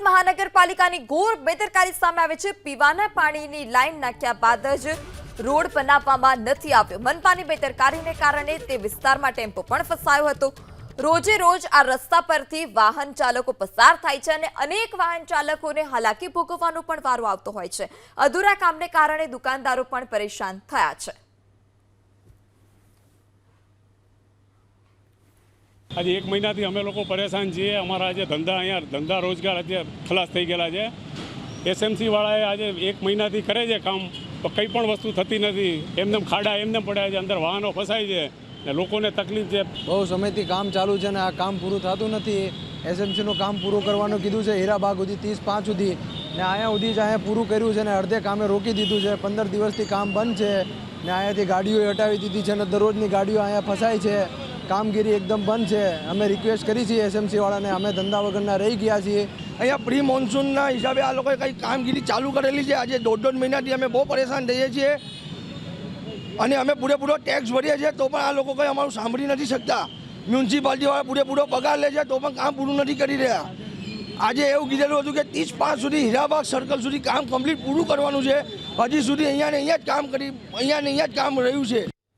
મહાનગરપાલિકાની ઘોર બેદરકારી સામે આવે છે। પીવાના પાણીની લાઈન નાખ્યા બાદ જ રોડ બનાવવામાં નથી આવ્યો। મનપાની બેદરકારીને કારણે તે વિસ્તારમાં ટેમ્પો પણ ફસાયો હતો। રોજે રોજ આ રસ્તા પરથી વાહન ચાલકો પસાર થાય છે અને અનેક વાહન ચાલકોને હાલાકી ભોગવવાનો પણ વારો આવતો હોય છે। અધૂરા કામને કારણે દુકાનદારો પણ પરેશાન થયા છે। आज एक महीना थी अमे लोग परेशान छे। अमरा आज धंधा अँ धंधा रोजगार अत्य खलास थी गया है। एसएमसी वाला आज एक महीना थी करे छे काम, तो कई पण वस्तु थती नहीं। एमने खाड़ा एमने पड़ा है, अंदर वाहनों फसाई है, लोगों ने तकलीफ है। बहुत समय थी काम चालू है, आ काम पूरु थतुं नथी। एसएमसी नो काम पूरु करवानुं कीधुं छे, हीराबाग सुधी 30-5 सुधी ने आया सुधी ज पूरु कर्युं छे ने अर्धे कामे रोकी दीधुं छे। 15 दिवसथी काम बंद छे ने आयाथी गाड़ीओ हटावी दीधी छे ने दररोजनी गाड़ीओ आया फसाय छे। कामगीरी एकदम बंद है। अमे रिक्वेस्ट करी छे एसएमसी वाला ने, अमे धंधा वगरना रही गया छीए। अँ प्री मोन्सूनना हिसाबे आ लोगोए कई कामगीरी चालू करेली है। आज 1.5 महीनाथी अमे बहुत परेशान थईए छीए અને અમે પૂરેપૂરો ટેક્સ ભરીએ છીએ તો પણ આ લોકો કંઈ અમારું સાંભળી નથી શકતા। મ્યુનિસિપાલિટીવાળા પૂરેપૂરો પગાર લે છે તો પણ કામ પૂરું નથી કરી રહ્યા। આજે એવું કીધેલું હતું કે 30-5 સુધી હીરાબાગ સર્કલ સુધી કામ કમ્પ્લીટ પૂરું કરવાનું છે, હજી સુધી અહીંયા ને અહીંયા જ કામ રહ્યું છે।